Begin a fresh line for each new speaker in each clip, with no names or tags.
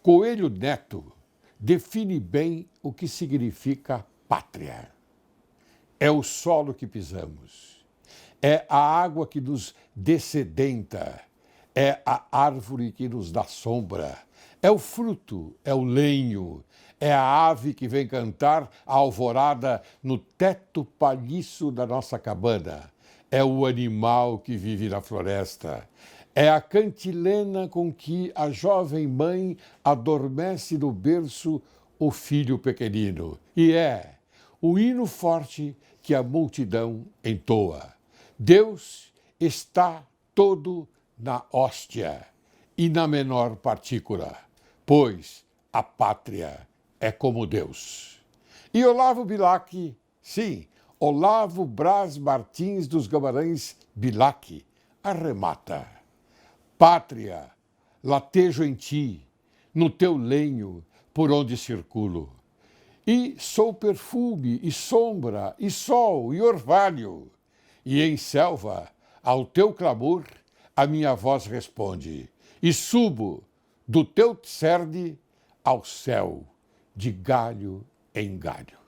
Coelho Neto define bem o que significa pátria. É o solo que pisamos, é a água que nos dessedenta, é a árvore que nos dá sombra, é o fruto, é o lenho, é a ave que vem cantar a alvorada no teto palhiço da nossa cabana, é o animal que vive na floresta, é a cantilena com que a jovem mãe adormece no berço o filho pequenino, e é o hino forte que a multidão entoa. Deus está todo na hóstia e na menor partícula, pois a pátria é como Deus. E Olavo Bilac, sim, Olavo Braz Martins dos Guimarães Bilac, arremata. Pátria, latejo em ti, no teu lenho, por onde circulo. E sou perfume, e sombra, e sol, e orvalho. E em selva, ao teu clamor, a minha voz responde. E subo do teu cerne ao céu, de galho em galho.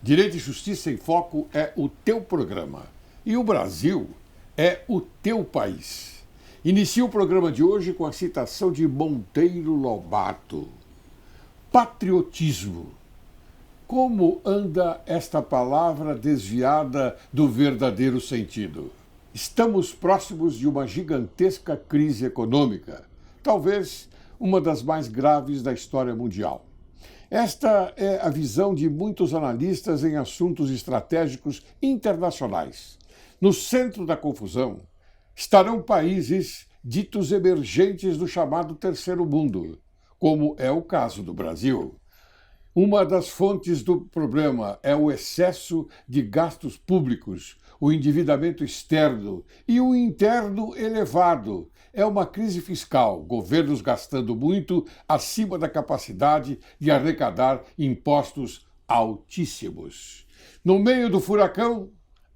Direito e Justiça em Foco é o teu programa. E o Brasil é o teu país. Inicio o programa de hoje com a citação de Monteiro Lobato. Patriotismo. Como anda esta palavra desviada do verdadeiro sentido? Estamos próximos de uma gigantesca crise econômica, talvez uma das mais graves da história mundial. Esta é a visão de muitos analistas em assuntos estratégicos internacionais. No centro da confusão estarão países ditos emergentes do chamado Terceiro Mundo, como é o caso do Brasil. Uma das fontes do problema é o excesso de gastos públicos, o endividamento externo e o interno elevado. É uma crise fiscal, governos gastando muito acima da capacidade de arrecadar impostos altíssimos. No meio do furacão,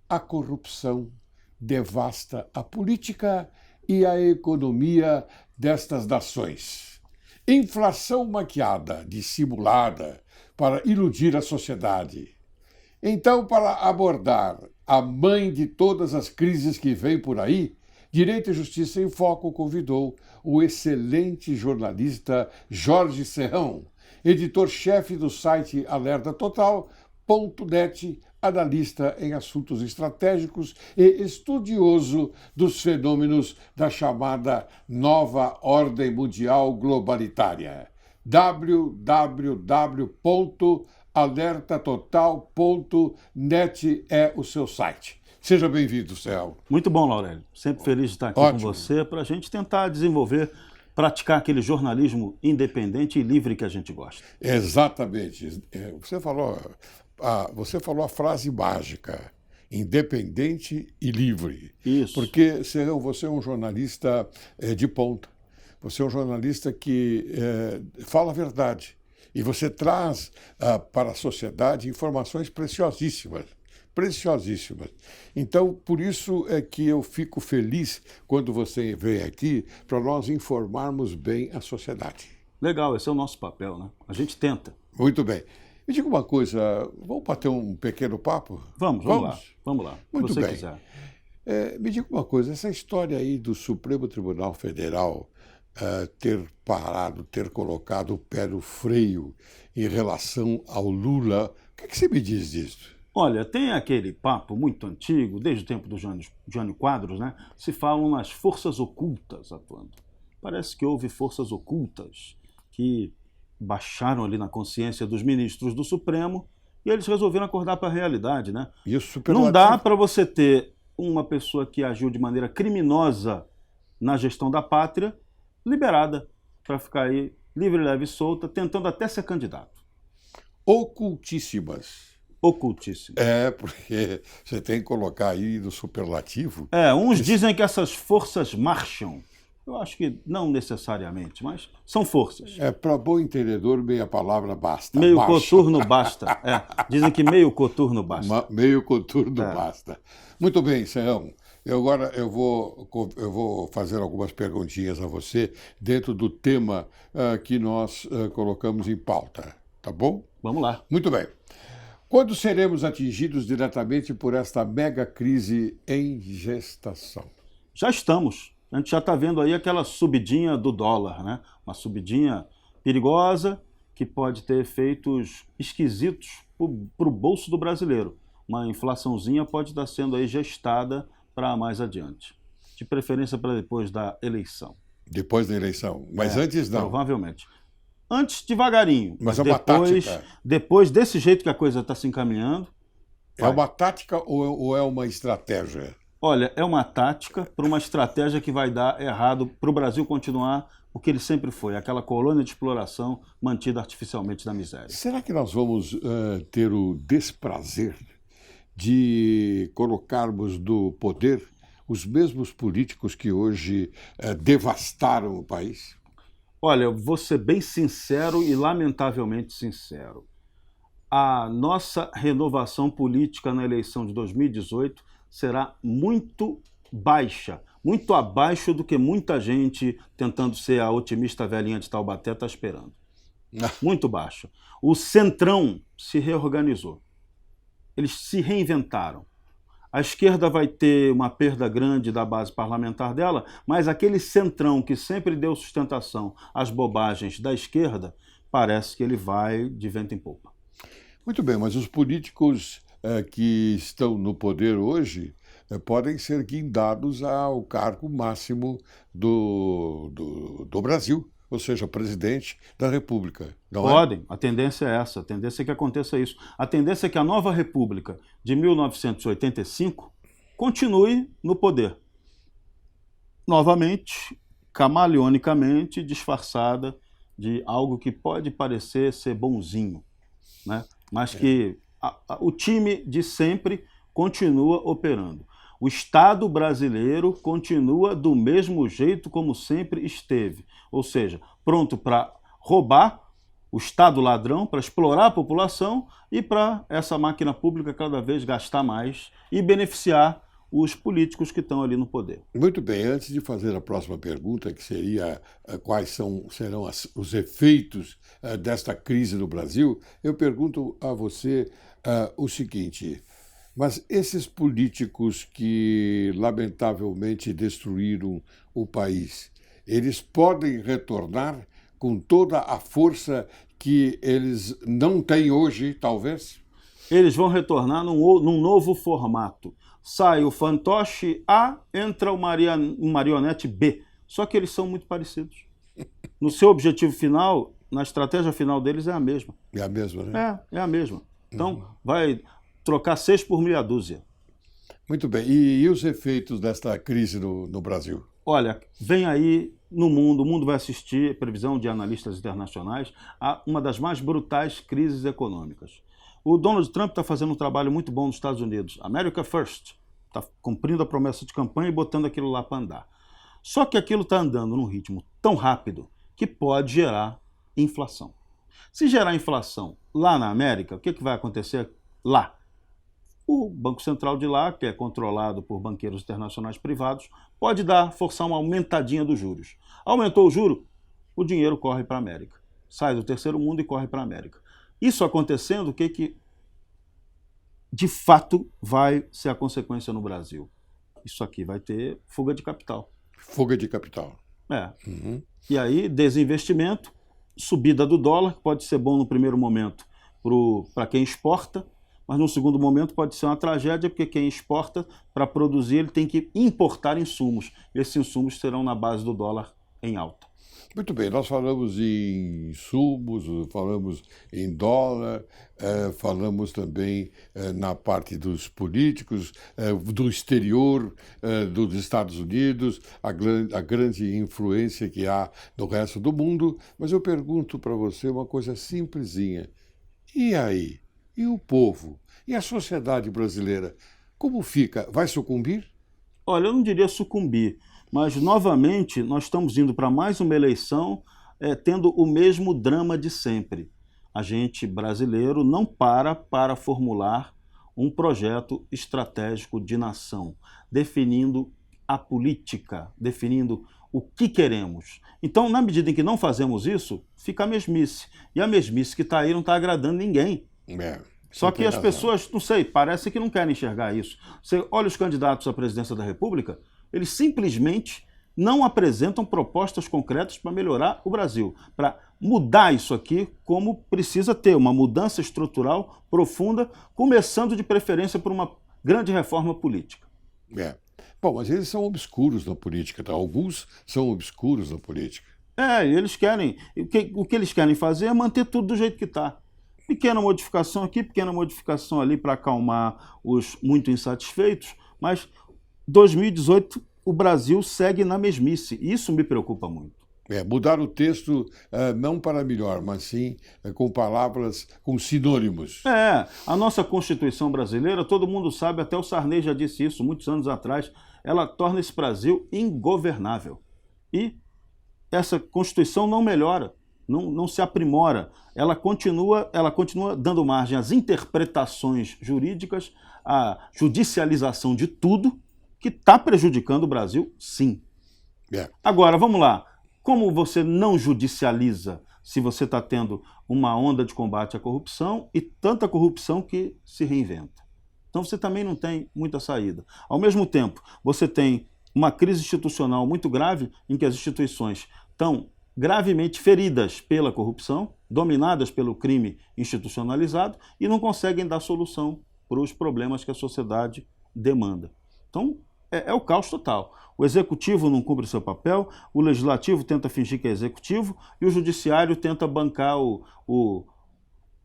a corrupção devasta a política e a economia destas nações. Inflação maquiada, dissimulada, para iludir a sociedade. Então, para abordar a mãe de todas as crises que vem por aí, Direito e Justiça em Foco convidou o excelente jornalista Jorge Serrão, editor-chefe do site alertatotal.net, analista em assuntos estratégicos e estudioso dos fenômenos da chamada nova ordem mundial globalitária. www.alertatotal.net é o seu site. Seja bem-vindo, Céu.
Muito bom, Laurélio. Sempre feliz de estar aqui com você para a gente tentar desenvolver, praticar aquele jornalismo independente e livre que a gente gosta.
Exatamente. Você falou a frase mágica, independente e livre.
Isso.
Porque, Serrão, você é um jornalista de ponta. Você é um jornalista que fala a verdade. E você traz para a sociedade informações preciosíssimas. Preciosíssimas. Então, por isso é que eu fico feliz quando você vem aqui para nós informarmos bem a sociedade.
Legal, esse é o nosso papel, né? A gente tenta.
Muito bem. Me diga uma coisa, vamos bater um pequeno papo?
Vamos lá.
Muito
se você
bem.
quiser.
Me diga uma coisa, essa história aí do Supremo Tribunal Federal ter colocado o pé no freio em relação ao Lula, o que você me diz disso?
Olha, tem aquele papo muito antigo, desde o tempo do Jânio Quadros, né? Se falam nas forças ocultas atuando. Parece que houve forças ocultas que baixaram ali na consciência dos ministros do Supremo e eles resolveram acordar para a realidade, né?
E o
Não dá para você ter uma pessoa que agiu de maneira criminosa na gestão da pátria liberada para ficar aí livre, leve e solta, tentando até ser candidato.
Ocultíssimas.
ocultíssimo.
Porque você tem que colocar aí no superlativo.
Uns dizem que essas forças marcham. Eu acho que não necessariamente, mas são forças.
Para bom entendedor, meia palavra basta.
Meio
marcha.
coturno basta. Dizem que meio coturno basta.
Meio coturno basta. Muito bem, Serrão. Agora eu vou fazer algumas perguntinhas a você dentro do tema que nós colocamos em pauta. Tá bom?
Vamos lá.
Muito bem. Quando seremos atingidos diretamente por esta mega crise em gestação?
Já estamos. A gente já está vendo aí aquela subidinha do dólar, né? Uma subidinha perigosa que pode ter efeitos esquisitos para o bolso do brasileiro. Uma inflaçãozinha pode estar sendo aí gestada para mais adiante. De preferência para depois da eleição.
Depois da eleição. Mas antes não.
Provavelmente. Antes, devagarinho.
Mas é uma tática.
Depois, desse jeito que a coisa está se encaminhando.
É uma tática ou é uma estratégia?
Olha, é uma tática para uma estratégia que vai dar errado para o Brasil continuar o que ele sempre foi, aquela colônia de exploração mantida artificialmente na miséria.
Será que nós vamos ter o desprazer de colocarmos no poder os mesmos políticos que hoje devastaram o país?
Olha, eu vou ser bem sincero e lamentavelmente sincero. A nossa renovação política na eleição de 2018 será muito baixa, muito abaixo do que muita gente, tentando ser a otimista velhinha de Taubaté, está esperando. Muito baixa. O Centrão se reorganizou. Eles se reinventaram. A esquerda vai ter uma perda grande da base parlamentar dela, mas aquele Centrão que sempre deu sustentação às bobagens da esquerda, parece que ele vai de vento em popa.
Muito bem, mas os políticos que estão no poder hoje podem ser guindados ao cargo máximo do Brasil, ou seja, presidente da República.
Podem, a tendência é essa, a tendência é que aconteça isso. A tendência é que a nova República de 1985 continue no poder. Novamente, camaleonicamente disfarçada de algo que pode parecer ser bonzinho, né? Mas que o time de sempre continua operando. O Estado brasileiro continua do mesmo jeito como sempre esteve, ou seja, pronto para roubar o Estado ladrão, para explorar a população e para essa máquina pública cada vez gastar mais e beneficiar os políticos que estão ali no poder.
Muito bem, antes de fazer a próxima pergunta, que seria quais serão os efeitos desta crise no Brasil, eu pergunto a você o seguinte: mas esses políticos que lamentavelmente destruíram o país, eles podem retornar com toda a força que eles não têm hoje, talvez?
Eles vão retornar num novo formato. Sai o fantoche A, entra o marionete B. Só que eles são muito parecidos. No seu objetivo final, na estratégia final deles é a mesma.
É a mesma, né?
É a mesma. Então, vai trocar 6 por meia dúzia.
Muito bem. E os efeitos desta crise no Brasil?
Olha, vem aí no mundo, o mundo vai assistir, previsão de analistas internacionais, a uma das mais brutais crises econômicas. O Donald Trump está fazendo um trabalho muito bom nos Estados Unidos. America First. Está cumprindo a promessa de campanha e botando aquilo lá para andar. Só que aquilo está andando num ritmo tão rápido que pode gerar inflação. Se gerar inflação lá na América, o que vai acontecer lá? O Banco Central de lá, que é controlado por banqueiros internacionais privados, pode forçar uma aumentadinha dos juros. Aumentou o juro, o dinheiro corre para a América. Sai do terceiro mundo e corre para a América. Isso acontecendo, o que de fato vai ser a consequência no Brasil? Isso aqui vai ter fuga de capital.
Fuga de capital.
Uhum. E aí, desinvestimento, subida do dólar, que pode ser bom no primeiro momento para quem exporta, mas no segundo momento pode ser uma tragédia, porque quem exporta, para produzir, ele tem que importar insumos. Esses insumos serão na base do dólar em alta.
Muito bem, nós falamos em insumos, falamos em dólar, falamos também na parte dos políticos, do exterior, dos Estados Unidos, a grande influência que há no resto do mundo. Mas eu pergunto para você uma coisa simplesinha. E aí? E o povo? E a sociedade brasileira, como fica? Vai sucumbir?
Olha, eu não diria sucumbir, mas novamente nós estamos indo para mais uma eleição tendo o mesmo drama de sempre. A gente brasileiro não para formular um projeto estratégico de nação, definindo a política, definindo o que queremos. Então, na medida em que não fazemos isso, fica a mesmice. E a mesmice que está aí não está agradando ninguém. Só que as pessoas, não sei, parece que não querem enxergar isso. Você olha os candidatos à presidência da República, eles simplesmente não apresentam propostas concretas para melhorar o Brasil, para mudar isso aqui como precisa ter, uma mudança estrutural profunda, começando de preferência por uma grande reforma política.
Bom, mas eles são obscuros na política, tá? Alguns são obscuros na política.
Eles querem, o que eles querem fazer é manter tudo do jeito que está. Pequena modificação aqui, pequena modificação ali para acalmar os muito insatisfeitos, mas 2018 o Brasil segue na mesmice. Isso me preocupa muito.
Mudar o texto não para melhor, mas sim com palavras, com sinônimos.
A nossa Constituição brasileira, todo mundo sabe, até o Sarney já disse isso muitos anos atrás, ela torna esse Brasil ingovernável. E essa Constituição não melhora. Não se aprimora, ela continua dando margem às interpretações jurídicas, à judicialização de tudo, que está prejudicando o Brasil, sim. Agora, vamos lá, como você não judicializa se você está tendo uma onda de combate à corrupção e tanta corrupção que se reinventa? Então você também não tem muita saída. Ao mesmo tempo, você tem uma crise institucional muito grave em que as instituições estão gravemente feridas pela corrupção, dominadas pelo crime institucionalizado e não conseguem dar solução para os problemas que a sociedade demanda. Então, é o caos total. O executivo não cumpre o seu papel, o legislativo tenta fingir que é executivo e o judiciário tenta bancar o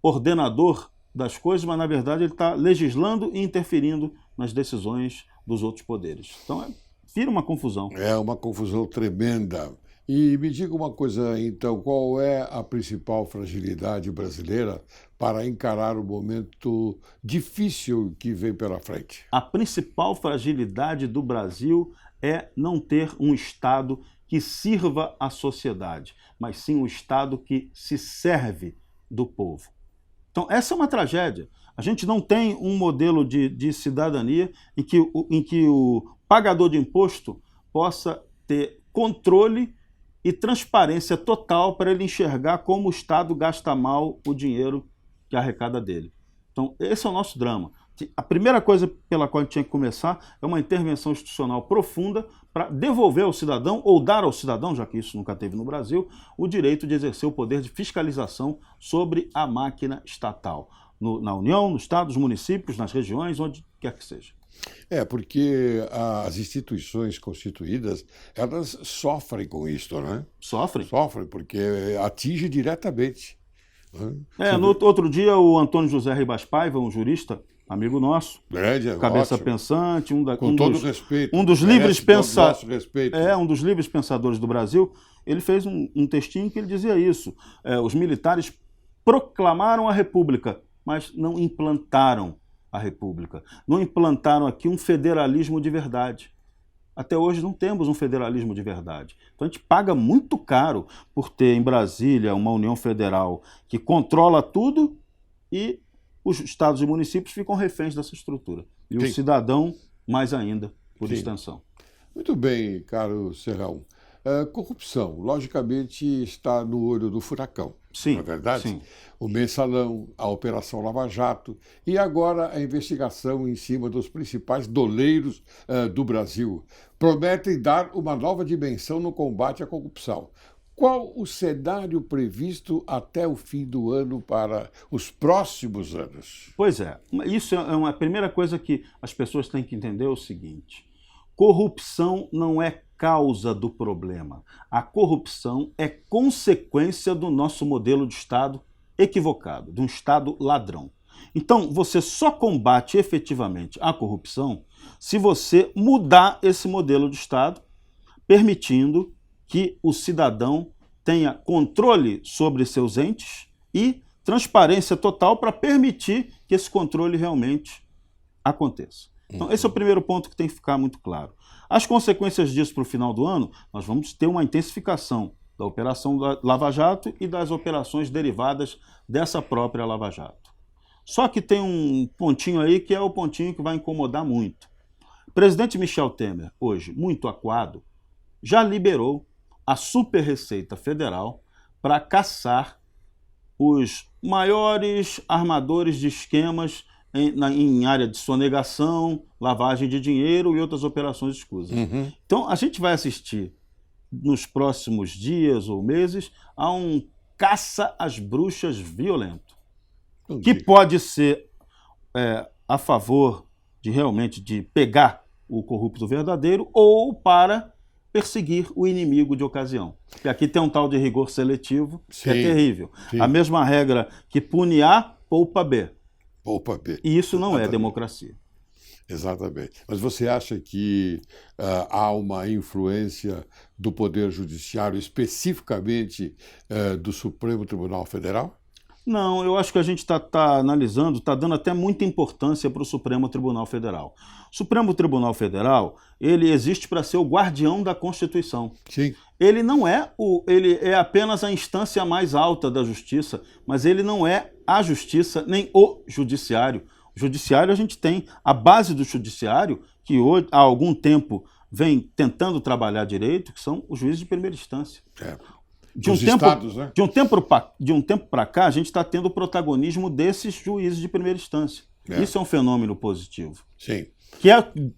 ordenador das coisas, mas na verdade ele está legislando e interferindo nas decisões dos outros poderes. Então, vira uma confusão.
É uma confusão tremenda. E me diga uma coisa, então, qual é a principal fragilidade brasileira para encarar o momento difícil que vem pela frente?
A principal fragilidade do Brasil é não ter um Estado que sirva à sociedade, mas sim um Estado que se serve do povo. Então, essa é uma tragédia. A gente não tem um modelo de cidadania em que o pagador de imposto possa ter controle e transparência total para ele enxergar como o Estado gasta mal o dinheiro que arrecada dele. Então, esse é o nosso drama. A primeira coisa pela qual a gente tinha que começar é uma intervenção institucional profunda para devolver ao cidadão, ou dar ao cidadão, já que isso nunca teve no Brasil, o direito de exercer o poder de fiscalização sobre a máquina estatal. Na União, no Estado, nos municípios, nas regiões, onde quer que seja.
Porque as instituições constituídas, elas sofrem com isso, né?
Sofrem?
Sofrem, porque atinge diretamente.
No outro dia, o Antônio José Ribas Paiva, um jurista, amigo nosso,
grande,
cabeça
ótimo.
Pensante,
com todo respeito,
um dos livres
um
dos livres pensadores do Brasil, ele fez um textinho que ele dizia isso. Os militares proclamaram a República, mas não implantaram a República. Não implantaram aqui um federalismo de verdade. Até hoje não temos um federalismo de verdade. Então a gente paga muito caro por ter em Brasília uma União Federal que controla tudo e os estados e municípios ficam reféns dessa estrutura. E o cidadão, mais ainda, por extensão.
Muito bem, caro Serrão. Corrupção, logicamente, está no olho do furacão.
Sim,
não é verdade?
Sim.
O Mensalão, a Operação Lava Jato e agora a investigação em cima dos principais doleiros do Brasil prometem dar uma nova dimensão no combate à corrupção. Qual o cenário previsto até o fim do ano para os próximos anos?
Pois é, isso é uma primeira coisa que as pessoas têm que entender, é o seguinte: corrupção não é causa do problema. A corrupção é consequência do nosso modelo de Estado equivocado, de um Estado ladrão. Então, você só combate efetivamente a corrupção se você mudar esse modelo de Estado, permitindo que o cidadão tenha controle sobre seus entes e transparência total para permitir que esse controle realmente aconteça. Então, esse é o primeiro ponto que tem que ficar muito claro. As consequências disso para o final do ano, nós vamos ter uma intensificação da Operação Lava Jato e das operações derivadas dessa própria Lava Jato. Só que tem um pontinho aí que é o pontinho que vai incomodar muito. O presidente Michel Temer, hoje, muito acuado, já liberou a Super Receita Federal para caçar os maiores armadores de esquemas em área de sonegação, lavagem de dinheiro e outras operações escusas. Então, a gente vai assistir nos próximos dias ou meses a um caça às bruxas violento, que pode ser a favor de realmente de pegar o corrupto verdadeiro ou para perseguir o inimigo de ocasião. Porque aqui tem um tal de rigor seletivo que é terrível. A mesma regra que pune A, poupa B.
Poupa B.
E isso não é democracia.
Exatamente. Mas você acha que há uma influência do Poder Judiciário, especificamente do Supremo Tribunal Federal?
Não, eu acho que a gente está analisando, está dando até muita importância para o Supremo Tribunal Federal. O Supremo Tribunal Federal, ele existe para ser o guardião da Constituição.
Sim.
Ele não é ele é apenas a instância mais alta da justiça, mas ele não é a justiça nem o judiciário. O judiciário, a gente tem a base do judiciário, que hoje, há algum tempo vem tentando trabalhar direito, que são os juízes de primeira instância. De um tempo para cá, a gente está tendo o protagonismo desses juízes de primeira instância. Isso é um fenômeno positivo.
Sim.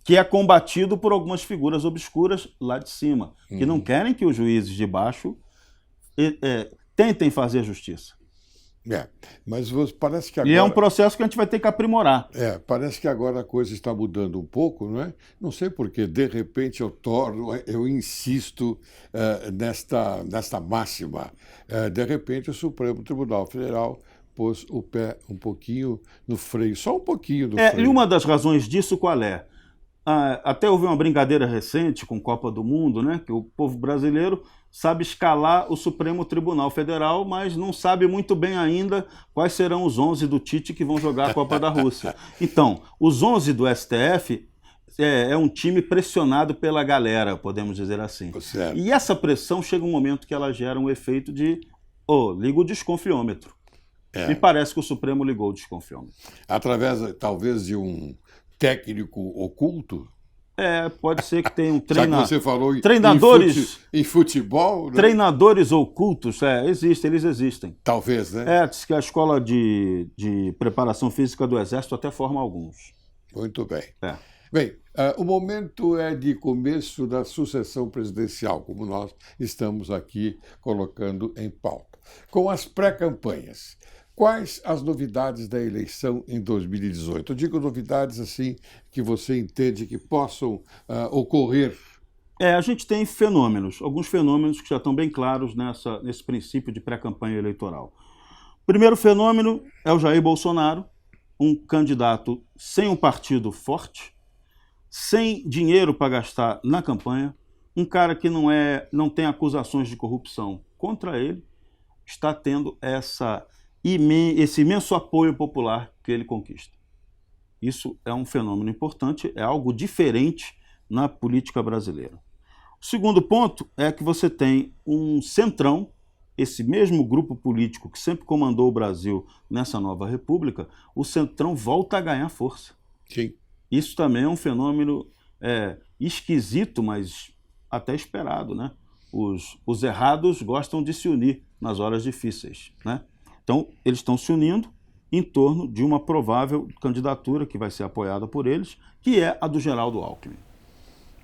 Que é combatido por algumas figuras obscuras lá de cima, que não querem que os juízes de baixo tentem fazer justiça.
Mas parece que agora...
E é um processo que a gente vai ter que aprimorar.
Parece que agora a coisa está mudando um pouco, não é? Não sei porquê, de repente eu insisto nesta máxima. De repente o Supremo Tribunal Federal pôs o pé um pouquinho no freio, só um pouquinho no freio.
E uma das razões disso qual é? Até houve uma brincadeira recente com Copa do Mundo, né? Que o povo brasileiro sabe escalar o Supremo Tribunal Federal, mas não sabe muito bem ainda quais serão os 11 do Tite que vão jogar a Copa da Rússia. Então, os 11 do STF é um time pressionado pela galera, podemos dizer assim.
Certo.
E essa pressão chega um momento que ela gera um efeito de liga o desconfiômetro. Me parece que o Supremo ligou o desconfiômetro.
Através, talvez, de um técnico oculto?
Pode ser que tenha um
treinador. Você falou
treinadores
em futebol, né?
Treinadores ocultos, eles existem.
Talvez, né?
Diz que a escola de preparação física do Exército até forma alguns.
Muito bem. Bem, o momento é de começo da sucessão presidencial, como nós estamos aqui colocando em pauta. Com as pré-campanhas, quais as novidades da eleição em 2018? Eu digo novidades assim que você entende que possam ocorrer.
A gente tem alguns fenômenos que já estão bem claros nesse princípio de pré-campanha eleitoral. O primeiro fenômeno é o Jair Bolsonaro, um candidato sem um partido forte, sem dinheiro para gastar na campanha, um cara que não tem acusações de corrupção contra ele, está tendo esse imenso apoio popular que ele conquista. Isso é um fenômeno importante, é algo diferente na política brasileira. O segundo ponto é que você tem um centrão, esse mesmo grupo político que sempre comandou o Brasil nessa nova república, o centrão volta a ganhar força.
Sim.
Isso também é um fenômeno esquisito, mas até esperado, né? Os errados gostam de se unir nas horas difíceis, né? Então, eles estão se unindo em torno de uma provável candidatura que vai ser apoiada por eles, que é a do Geraldo Alckmin.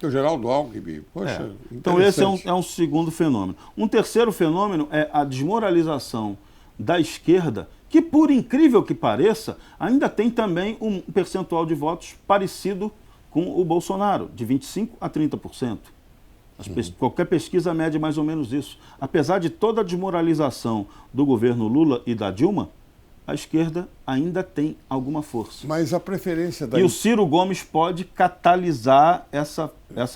O Geraldo Alckmin, poxa,
então esse é um segundo fenômeno. Um terceiro fenômeno é a desmoralização da esquerda, que, por incrível que pareça, ainda tem também um percentual de votos parecido com o Bolsonaro, de 25% a 30%. Qualquer pesquisa mede mais ou menos isso. Apesar de toda a desmoralização do governo Lula e da Dilma, a esquerda ainda tem alguma força.
Mas a preferência da...
E o Ciro Gomes pode catalisar essa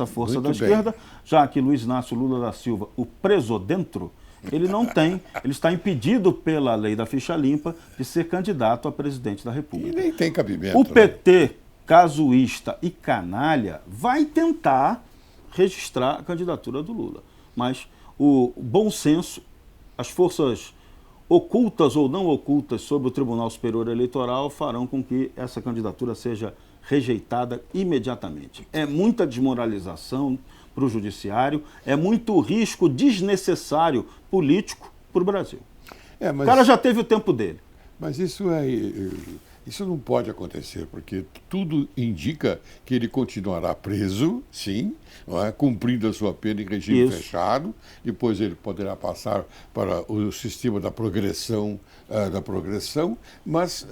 força da esquerda, já que Luiz Inácio Lula da Silva, o preso dentro, Ele não tem, ele está impedido pela lei da ficha limpa de ser candidato a presidente da República.
E nem tem cabimento.
O PT, casuísta e canalha, vai tentar registrar a candidatura do Lula. Mas o bom senso, as forças ocultas ou não ocultas sobre o Tribunal Superior Eleitoral farão com que essa candidatura seja rejeitada imediatamente. É muita desmoralização para o judiciário, é muito risco desnecessário político para o Brasil. O cara já teve o tempo dele.
Mas isso não pode acontecer, porque tudo indica que ele continuará preso, sim, não é? Cumprindo a sua pena em regime fechado. Depois ele poderá passar para o sistema da progressão, mas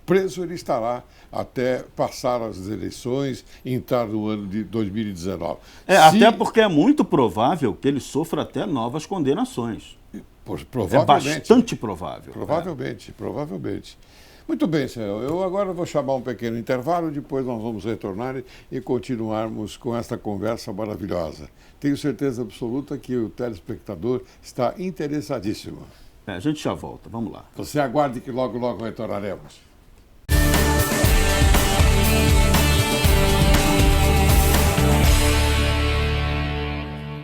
preso ele estará até passar as eleições, entrar no ano de 2019.
Até porque é muito provável que ele sofra até novas condenações.
Provavelmente.
É bastante provável.
Provavelmente. Muito bem, senhor. Eu agora vou chamar um pequeno intervalo, depois nós vamos retornar e continuarmos com esta conversa maravilhosa. Tenho certeza absoluta que o telespectador está interessadíssimo.
A gente já volta, vamos lá.
Você aguarde que logo, logo retornaremos.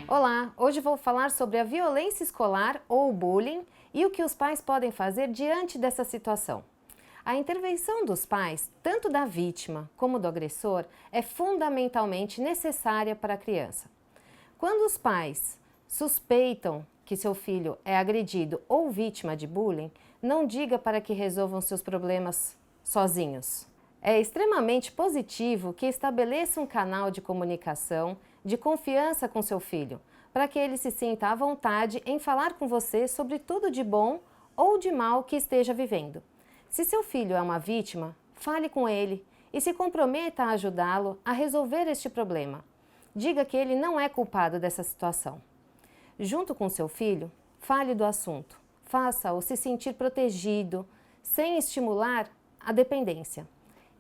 Olá, hoje vou falar sobre a violência escolar ou bullying e o que os pais podem fazer diante dessa situação. A intervenção dos pais, tanto da vítima como do agressor, é fundamentalmente necessária para a criança. Quando os pais suspeitam que seu filho é agredido ou vítima de bullying, não diga para que resolvam seus problemas sozinhos. É extremamente positivo que estabeleça um canal de comunicação, de confiança com seu filho, para que ele se sinta à vontade em falar com você sobre tudo de bom ou de mal que esteja vivendo. Se seu filho é uma vítima, fale com ele e se comprometa a ajudá-lo a resolver este problema. Diga que ele não é culpado dessa situação. Junto com seu filho, fale do assunto. Faça-o se sentir protegido, sem estimular a dependência.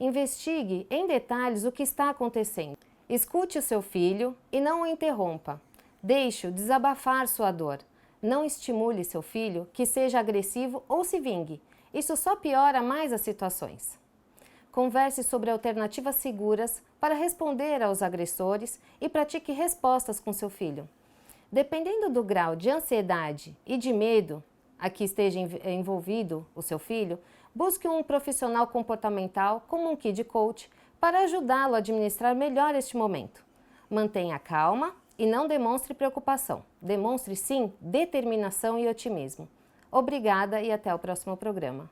Investigue em detalhes o que está acontecendo. Escute o seu filho e não o interrompa. Deixe-o desabafar sua dor. Não estimule seu filho que seja agressivo ou se vingue. Isso só piora mais as situações. Converse sobre alternativas seguras para responder aos agressores e pratique respostas com seu filho. Dependendo do grau de ansiedade e de medo a que esteja envolvido o seu filho, busque um profissional comportamental como um Kid Coach para ajudá-lo a administrar melhor este momento. Mantenha calma e não demonstre preocupação. Demonstre, sim, determinação e otimismo. Obrigada e até o próximo programa.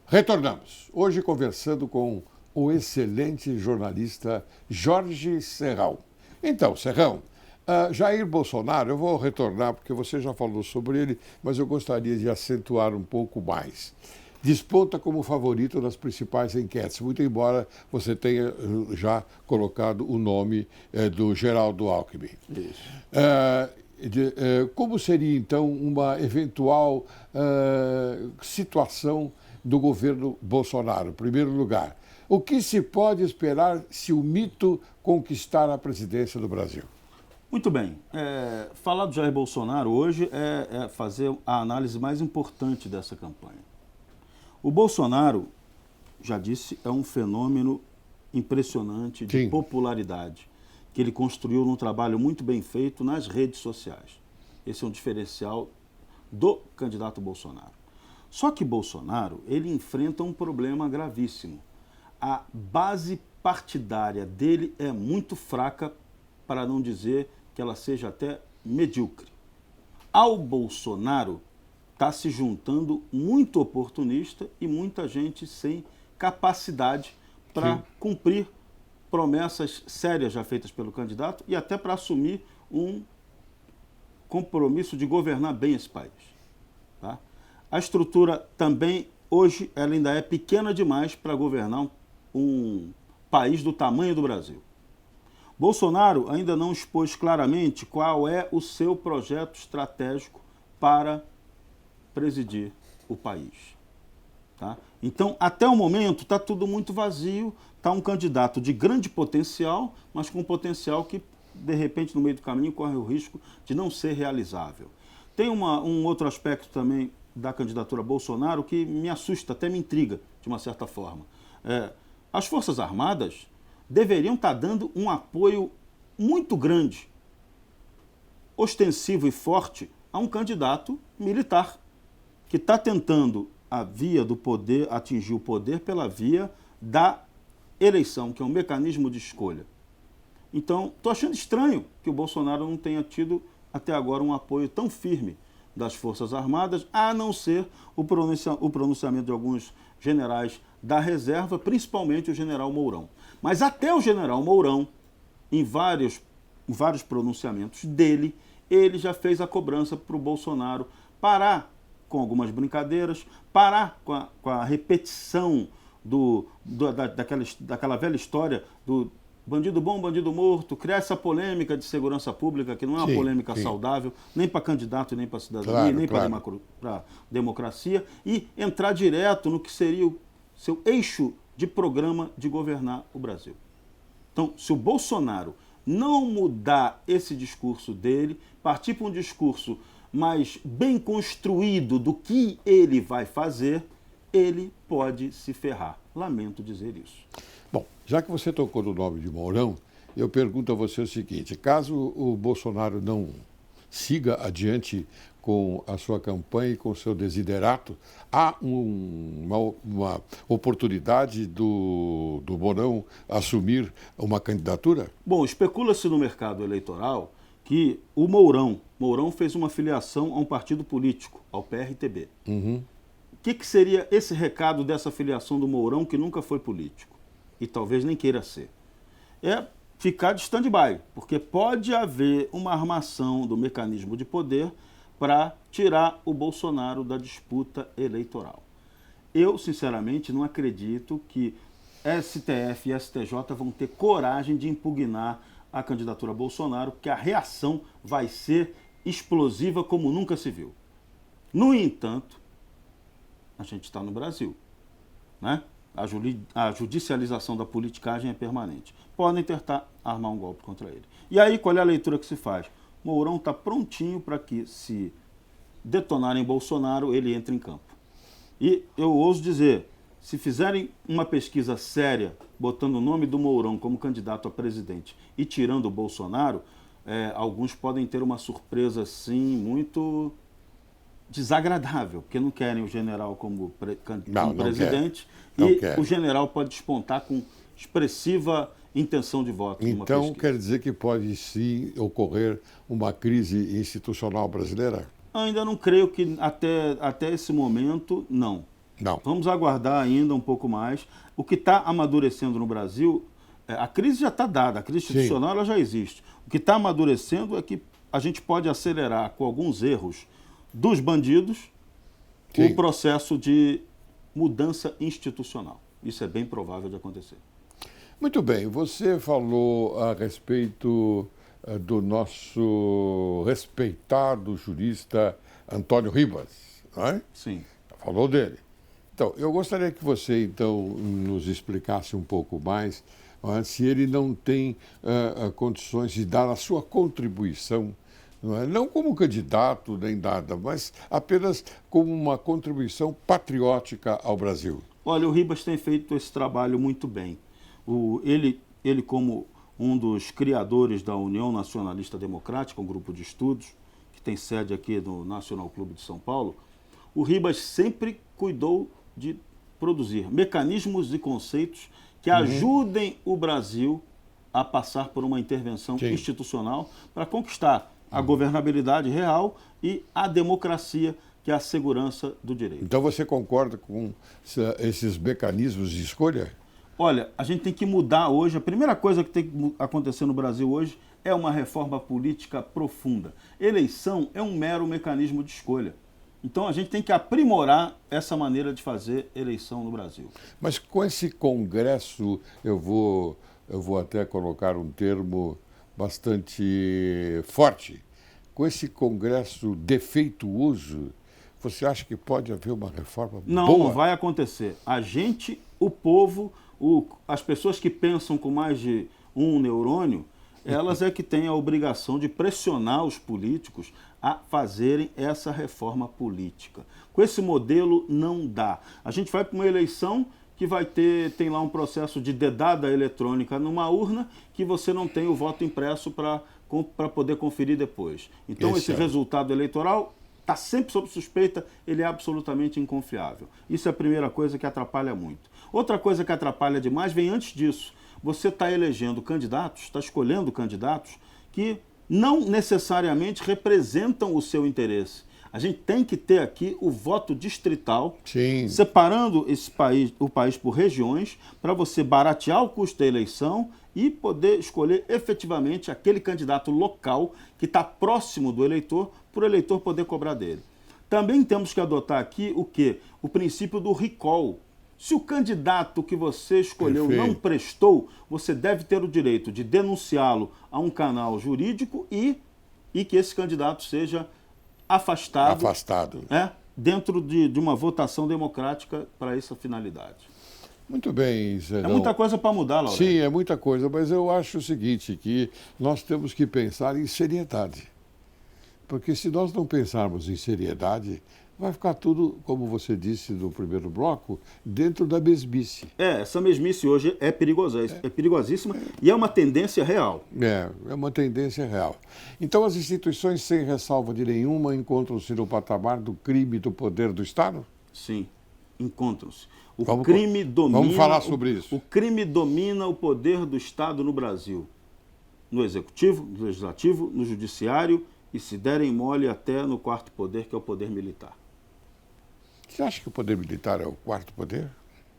Retornamos. Hoje conversando com o excelente jornalista Jorge Serrão. Então, Serrão, Jair Bolsonaro, eu vou retornar porque você já falou sobre ele, mas eu gostaria de acentuar um pouco mais. Desponta como favorito nas principais enquetes, muito embora você tenha já colocado o nome do Geraldo Alckmin.
Isso.
Como seria, então, uma eventual situação do governo Bolsonaro, em primeiro lugar? O que se pode esperar se o mito conquistar a presidência do Brasil?
Muito bem. Falar do Jair Bolsonaro hoje é fazer a análise mais importante dessa campanha. O Bolsonaro, já disse, é um fenômeno impressionante de popularidade, que ele construiu num trabalho muito bem feito nas redes sociais. Esse é um diferencial do candidato Bolsonaro. Só que Bolsonaro, ele enfrenta um problema gravíssimo. A base partidária dele é muito fraca, para não dizer que ela seja até medíocre. Ao Bolsonaro está se juntando muito oportunista e muita gente sem capacidade para cumprir promessas sérias já feitas pelo candidato e até para assumir um compromisso de governar bem esse país. Tá? A estrutura também, hoje, ela ainda é pequena demais para governar um país do tamanho do Brasil. Bolsonaro ainda não expôs claramente qual é o seu projeto estratégico para presidir o país. Tá? Então, até o momento, está tudo muito vazio, está um candidato de grande potencial, mas com um potencial que, de repente, no meio do caminho, corre o risco de não ser realizável. Tem um outro aspecto também da candidatura Bolsonaro que me assusta, até me intriga, de uma certa forma. As Forças Armadas deveriam estar dando um apoio muito grande, ostensivo e forte, a um candidato militar, que está tentando a via do poder, atingir o poder pela via da eleição, que é um mecanismo de escolha. Então, estou achando estranho que o Bolsonaro não tenha tido até agora um apoio tão firme das Forças Armadas, a não ser o pronunciamento de alguns generais da reserva, principalmente o general Mourão. Mas até o general Mourão, em vários pronunciamentos dele, ele já fez a cobrança para o Bolsonaro parar com algumas brincadeiras, parar com a repetição daquela velha história do bandido bom, bandido morto, criar essa polêmica de segurança pública, que não é uma polêmica saudável, nem para candidato, nem para cidadania, nem para democracia, e entrar direto no que seria o seu eixo de programa de governar o Brasil. Então, se o Bolsonaro não mudar esse discurso dele, partir para um discurso mais bem construído do que ele vai fazer, ele pode se ferrar. Lamento dizer isso.
Bom, já que você tocou no nome de Mourão, eu pergunto a você o seguinte: caso o Bolsonaro não siga adiante com a sua campanha e com o seu desiderato, há uma oportunidade do Mourão assumir uma candidatura? Bom,
especula-se no mercado eleitoral que o Mourão fez uma filiação a um partido político, ao PRTB.
Uhum.
O que seria esse recado dessa filiação do Mourão, que nunca foi político e talvez nem queira ser? É ficar de stand-by, porque pode haver uma armação do mecanismo de poder para tirar o Bolsonaro da disputa eleitoral. Eu, sinceramente, não acredito que STF e STJ vão ter coragem de impugnar a candidatura a Bolsonaro, porque a reação vai ser explosiva como nunca se viu. No entanto, a gente está no Brasil, né? A judicialização da politicagem é permanente. Podem tentar armar um golpe contra ele. E aí, qual é a leitura que se faz? Mourão está prontinho para que, se detonarem Bolsonaro, ele entre em campo. E eu ouso dizer, se fizerem uma pesquisa séria, botando o nome do Mourão como candidato a presidente e tirando o Bolsonaro, alguns podem ter uma surpresa, sim, muito desagradável, porque não querem o general como presidente, o general pode despontar com expressiva intenção de voto.
Então, quer dizer que pode sim ocorrer uma crise institucional brasileira?
Ainda não creio que até esse momento, não. Vamos aguardar ainda um pouco mais. O que está amadurecendo no Brasil, a crise já está dada, a crise institucional ela já existe. O que está amadurecendo é que a gente pode acelerar com alguns erros dos bandidos o processo de mudança institucional. Isso é bem provável de acontecer.
Muito bem, você falou a respeito do nosso respeitado jurista Antônio Ribas, não é?
Sim.
Falou dele. Então, eu gostaria que você, então, nos explicasse um pouco mais se ele não tem condições de dar a sua contribuição, não como candidato nem nada, mas apenas como uma contribuição patriótica ao Brasil.
Olha, o Ribas tem feito esse trabalho muito bem. Ele como um dos criadores da União Nacionalista Democrática, um grupo de estudos que tem sede aqui no Nacional Clube de São Paulo, o Ribas sempre cuidou de produzir mecanismos e conceitos que ajudem o Brasil a passar por uma intervenção institucional para conquistar a governabilidade real e a democracia, que é a segurança do direito.
Então você concorda com esses mecanismos de escolha?
Olha, a gente tem que mudar hoje. A primeira coisa que tem que acontecer no Brasil hoje é uma reforma política profunda. Eleição é um mero mecanismo de escolha. Então a gente tem que aprimorar essa maneira de fazer eleição no Brasil.
Mas com esse Congresso, eu vou até colocar um termo bastante forte, com esse Congresso defeituoso, você acha que pode haver uma reforma
Não,
boa?
não vai acontecer. A gente, o povo, as pessoas que pensam com mais de um neurônio, elas é que têm a obrigação de pressionar os políticos a fazerem essa reforma política. Com esse modelo não dá. A gente vai para uma eleição que tem lá um processo de dedada eletrônica numa urna que você não tem o voto impresso para poder conferir depois. Então esse resultado eleitoral está sempre sob suspeita, ele é absolutamente inconfiável. Isso é a primeira coisa que atrapalha muito. Outra coisa que atrapalha demais vem antes disso. Você está elegendo candidatos, está escolhendo candidatos que não necessariamente representam o seu interesse. A gente tem que ter aqui o voto distrital,
Sim.
separando o país por regiões, para você baratear o custo da eleição e poder escolher efetivamente aquele candidato local que está próximo do eleitor, para o eleitor poder cobrar dele. Também temos que adotar aqui o quê? O princípio do recall. Se o candidato que você escolheu não prestou, você deve ter o direito de denunciá-lo a um canal jurídico e que esse candidato seja afastado. Dentro de uma votação democrática para essa finalidade.
Muito bem, Zé.
É muita coisa para mudar, Laura.
Sim, é muita coisa, mas eu acho o seguinte, que nós temos que pensar em seriedade. Porque se nós não pensarmos em seriedade, vai ficar tudo, como você disse no primeiro bloco, dentro da mesmice.
Essa mesmice hoje é perigosíssima e é uma tendência real.
É uma tendência real. Então as instituições, sem ressalva de nenhuma, encontram-se no patamar do crime do poder do Estado?
Sim, encontram-se. Crime domina.
Vamos falar sobre isso.
O crime domina o poder do Estado no Brasil. No Executivo, no Legislativo, no Judiciário e, se derem mole, até no quarto poder, que é o poder militar.
Você acha que o poder militar é o quarto poder?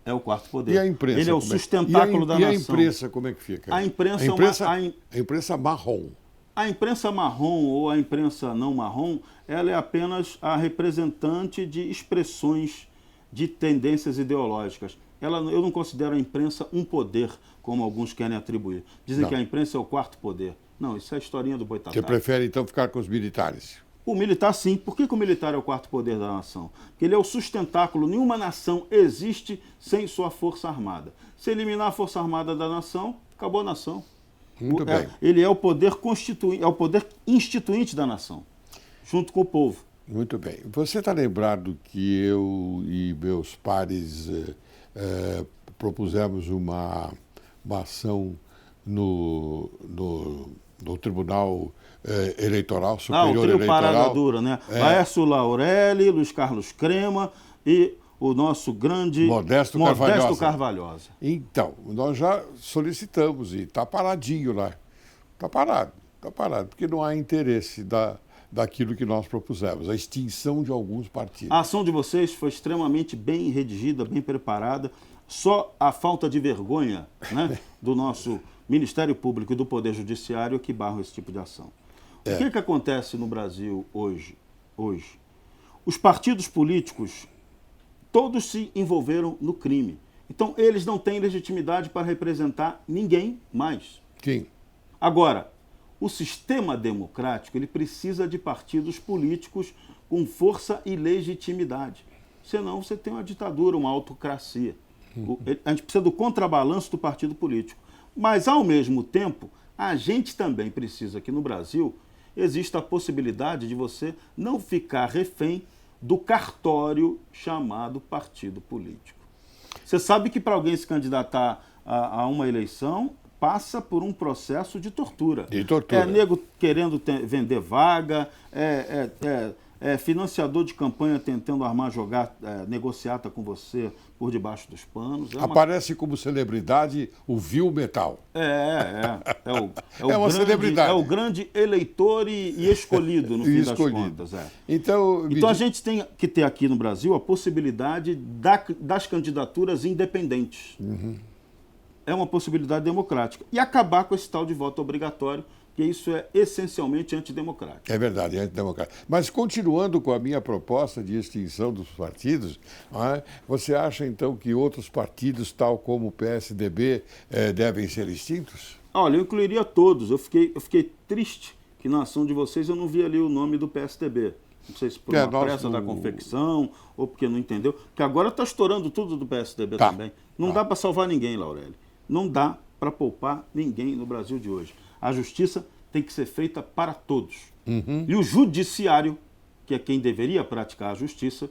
É o quarto poder.
E a imprensa?
Ele é o sustentáculo da nação.
E a imprensa, como é que fica?
A imprensa
marrom.
A imprensa marrom ou a imprensa não marrom, ela é apenas a representante de expressões de tendências ideológicas. Eu não considero a imprensa um poder, como alguns querem atribuir. Dizem que a imprensa é o quarto poder. Não, isso é a historinha do Boitatá.
Você prefere, então, ficar com os militares?
O militar, sim. Por que o militar é o quarto poder da nação? Porque ele é o sustentáculo. Nenhuma nação existe sem sua força armada. Se eliminar a força armada da nação, acabou a nação.
Muito bem.
Ele é o poder constituinte, é o poder instituinte da nação, junto com o povo.
Muito bem. Você está lembrado que eu e meus pares propusemos uma ação no Tribunal Eleitoral, Superior
o trio
Eleitoral.
Parada Dura, né? Laércio Laurelli, Luiz Carlos Crema e o nosso grande
Modesto
Carvalhosa.
Então, nós já solicitamos e está paradinho lá. Está parado, porque não há interesse daquilo que nós propusemos, a extinção de alguns partidos.
A ação de vocês foi extremamente bem redigida, bem preparada. Só a falta de vergonha, né, do nosso Ministério Público e do Poder Judiciário que barram esse tipo de ação. O que acontece no Brasil hoje? Os partidos políticos, todos se envolveram no crime. Então, eles não têm legitimidade para representar ninguém mais.
Sim.
Agora, o sistema democrático, ele precisa de partidos políticos com força e legitimidade. Senão, você tem uma ditadura, uma autocracia. A gente precisa do contrabalanço do partido político. Mas, ao mesmo tempo, a gente também precisa que no Brasil exista a possibilidade de você não ficar refém do cartório chamado partido político. Você sabe que para alguém se candidatar a uma eleição, passa por um processo de tortura. É nego querendo vender vaga, financiador de campanha tentando armar, negociata com você por debaixo dos panos.
Aparece como celebridade o Vil Metal.
É
uma celebridade.
É o grande eleitor e escolhido, no fim das contas.
Então
a gente tem que ter aqui no Brasil a possibilidade das candidaturas independentes. É uma possibilidade democrática. E acabar com esse tal de voto obrigatório, que isso é essencialmente antidemocrático.
É verdade, é antidemocrático. Mas continuando com a minha proposta de extinção dos partidos, você acha então que outros partidos, tal como o PSDB, devem ser extintos?
Olha, eu incluiria todos. Eu fiquei triste que na ação de vocês eu não vi ali o nome do PSDB. Não sei se por uma pressa da confecção ou porque não entendeu. Porque agora está estourando tudo do PSDB também. Não dá para salvar ninguém, Laurélio. Não dá para poupar ninguém no Brasil de hoje. A justiça tem que ser feita para todos. E o judiciário, que é quem deveria praticar a justiça,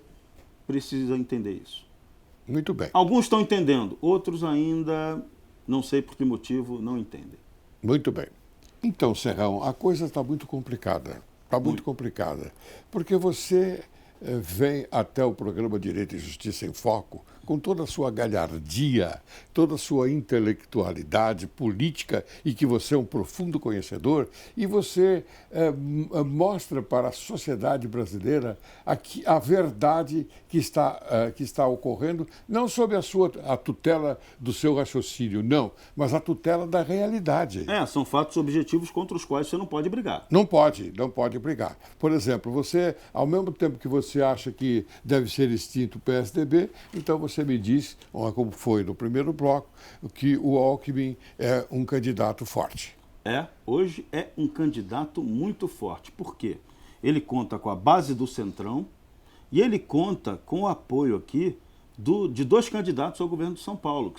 precisa entender isso.
Muito bem.
Alguns estão entendendo, outros ainda, não sei por que motivo, não entendem.
Muito bem. Então, Serrão, a coisa está muito complicada. Está muito complicada. Porque você vem até o programa Direito e Justiça em Foco com toda a sua galhardia, toda a sua intelectualidade política e que você é um profundo conhecedor, e você mostra para a sociedade brasileira a verdade que está ocorrendo, não sob a tutela do seu raciocínio, não, mas a tutela da realidade.
São fatos objetivos contra os quais você não pode brigar.
Não pode brigar. Por exemplo, você, ao mesmo tempo que você acha que deve ser extinto o PSDB, então você me diz, como foi no primeiro bloco, que o Alckmin é um candidato forte.
Hoje é um candidato muito forte. Por quê? Ele conta com a base do Centrão e ele conta com o apoio aqui de dois candidatos ao governo de São Paulo,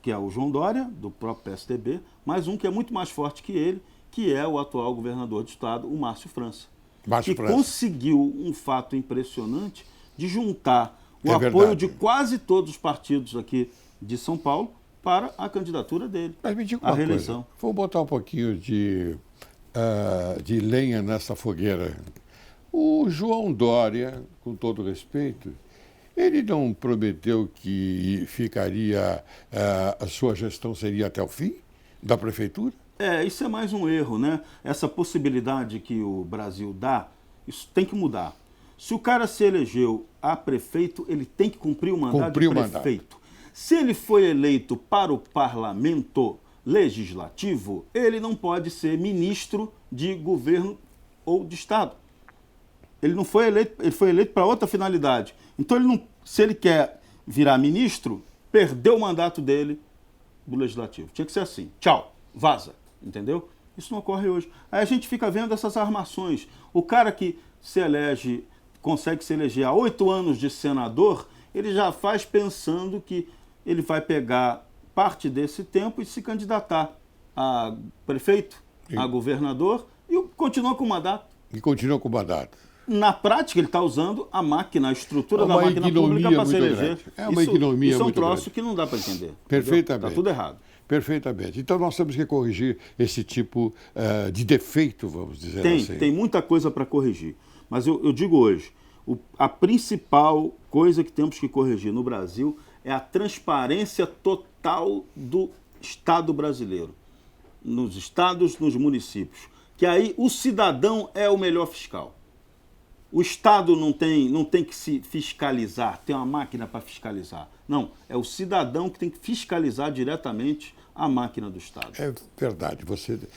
que é o João Dória, do próprio PSDB, mais um que é muito mais forte que ele, que é o atual governador do estado, o Márcio França. Que conseguiu um fato impressionante de juntar o apoio de quase todos os partidos aqui de São Paulo para a candidatura dele,
mas me diga uma reeleição. Vou botar um pouquinho de lenha nessa fogueira. O João Dória, com todo respeito, ele não prometeu que a sua gestão seria até o fim da prefeitura?
Isso é mais um erro, né? Essa possibilidade que o Brasil dá, isso tem que mudar. Se o cara se elegeu a prefeito, ele tem que cumprir o mandato de prefeito. Se ele foi eleito para o parlamento legislativo, ele não pode ser ministro de governo ou de estado. Ele não foi eleito, ele foi eleito para outra finalidade. Então, se ele quer virar ministro, perdeu o mandato dele do legislativo. Tinha que ser assim. Tchau, vaza. Entendeu? Isso não ocorre hoje. Aí a gente fica vendo essas armações. O cara que consegue se eleger há 8 anos de senador, ele já faz pensando que ele vai pegar parte desse tempo e se candidatar a prefeito, a governador, e continua com o mandato. Na prática, ele está usando a máquina, a estrutura da máquina pública para se eleger.
É uma ignomia
isso é um
muito
troço
grande.
Que não dá para entender.
Perfeitamente.
Está tudo errado.
Perfeitamente. Então, nós temos que corrigir esse tipo de defeito, vamos dizer assim.
Tem muita coisa para corrigir. Mas eu digo hoje, a principal coisa que temos que corrigir no Brasil é a transparência total do Estado brasileiro. Nos estados, nos municípios. Que aí o cidadão é o melhor fiscal. O Estado não tem que se fiscalizar, tem uma máquina para fiscalizar. Não, é o cidadão que tem que fiscalizar diretamente a máquina do Estado.
É verdade.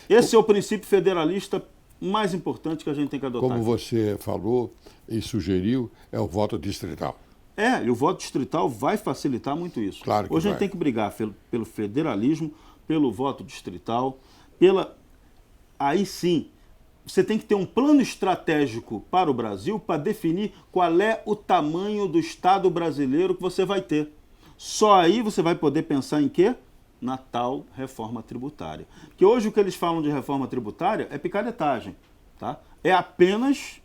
Esse é o princípio federalista mais importante que a gente tem que adotar.
Como você falou e sugeriu, é o voto distrital.
E o voto distrital vai facilitar muito isso.
Claro que
hoje
vai.
A gente tem que brigar pelo federalismo, pelo voto distrital, aí sim, você tem que ter um plano estratégico para o Brasil para definir qual é o tamanho do Estado brasileiro que você vai ter. Só aí você vai poder pensar em quê? Na tal reforma tributária. Que hoje o que eles falam de reforma tributária é picaretagem. Tá? É apenas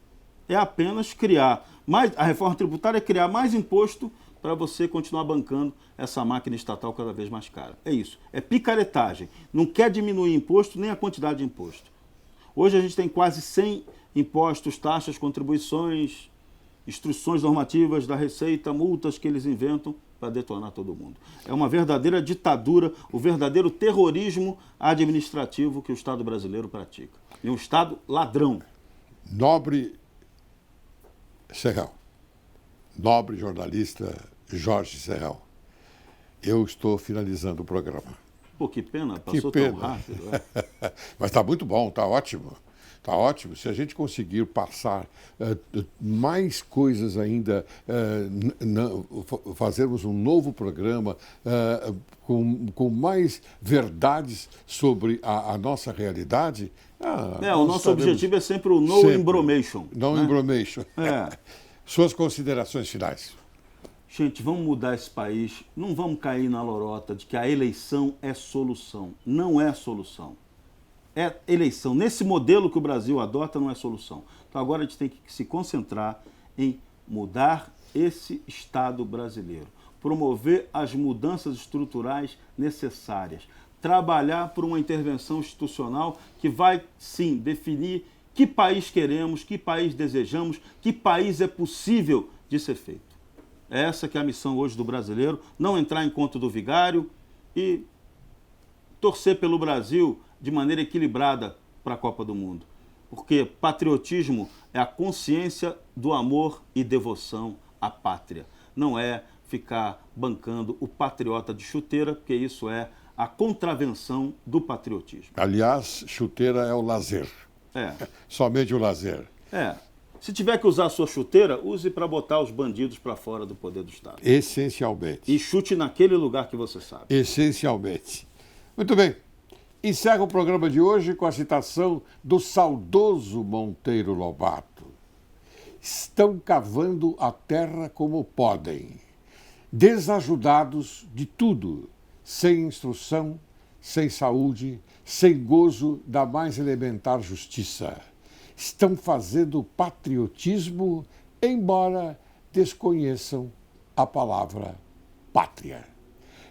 criar a reforma tributária é criar mais imposto para você continuar bancando essa máquina estatal cada vez mais cara. É isso. É picaretagem. Não quer diminuir imposto nem a quantidade de imposto. Hoje a gente tem quase 100 impostos, taxas, contribuições, instruções normativas da Receita, multas que eles inventam para detonar todo mundo. É uma verdadeira ditadura, o verdadeiro terrorismo administrativo que o Estado brasileiro pratica. E um Estado ladrão.
Nobre Serrão, nobre jornalista Jorge Serrão, eu estou finalizando o programa.
Pô, que pena, passou tão rápido.
Mas está muito bom, está ótimo. Tá ótimo. Se a gente conseguir passar mais coisas ainda, fazermos um novo programa com mais verdades sobre a nossa realidade.
O nosso objetivo é sempre o no embromation.
No embromation. Suas considerações finais.
Gente, vamos mudar esse país. Não vamos cair na lorota de que a eleição é solução. Não é solução. É eleição. Nesse modelo que o Brasil adota, não é solução. Então agora a gente tem que se concentrar em mudar esse Estado brasileiro, promover as mudanças estruturais necessárias, trabalhar por uma intervenção institucional que vai, sim, definir que país queremos, que país desejamos, que país é possível de ser feito. Essa que é a missão hoje do brasileiro, não entrar em conto do vigário e torcer pelo Brasil de maneira equilibrada para a Copa do Mundo. Porque patriotismo é a consciência do amor e devoção à pátria. Não é ficar bancando o patriota de chuteira, porque isso é a contravenção do patriotismo.
Aliás, chuteira é o lazer. Somente o lazer.
Se tiver que usar a sua chuteira, use para botar os bandidos para fora do poder do Estado.
Essencialmente.
E chute naquele lugar que você sabe.
Essencialmente. Muito bem. Encerra o programa de hoje com a citação do saudoso Monteiro Lobato. Estão cavando a terra como podem, desajudados de tudo, sem instrução, sem saúde, sem gozo da mais elementar justiça. Estão fazendo patriotismo, embora desconheçam a palavra pátria.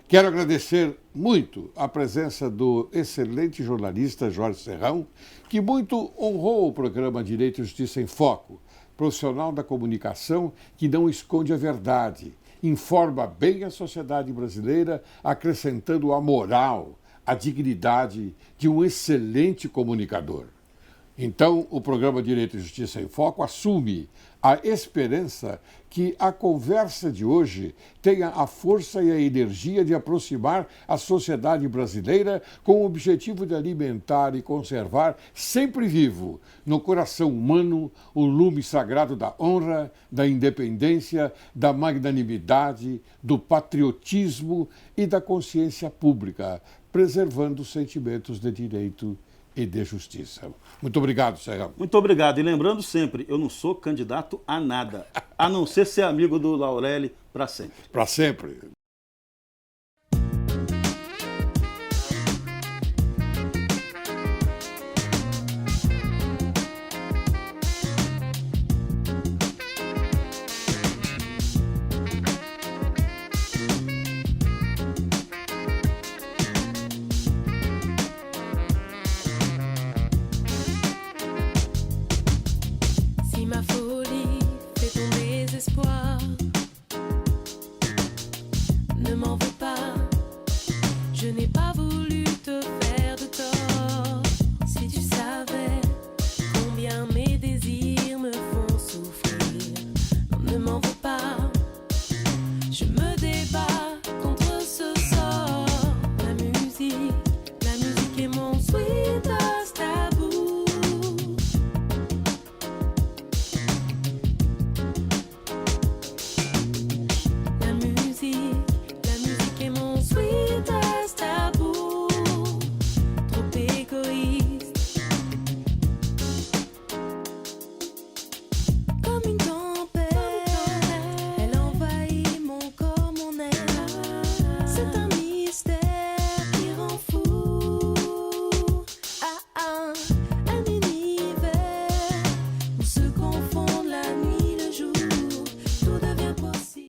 Quero agradecer muito a presença do excelente jornalista Jorge Serrão, que muito honrou o programa Direito e Justiça em Foco, profissional da comunicação que não esconde a verdade, informa bem a sociedade brasileira, acrescentando a moral, a dignidade de um excelente comunicador. Então, o programa Direito e Justiça em Foco assume a esperança que a conversa de hoje tenha a força e a energia de aproximar a sociedade brasileira com o objetivo de alimentar e conservar sempre vivo no coração humano o lume sagrado da honra, da independência, da magnanimidade, do patriotismo e da consciência pública, preservando os sentimentos de direito e de justiça. Muito obrigado, Serrão.
Muito obrigado. E lembrando sempre, eu não sou candidato a nada, a não ser amigo do Laurelli para sempre.
Para sempre.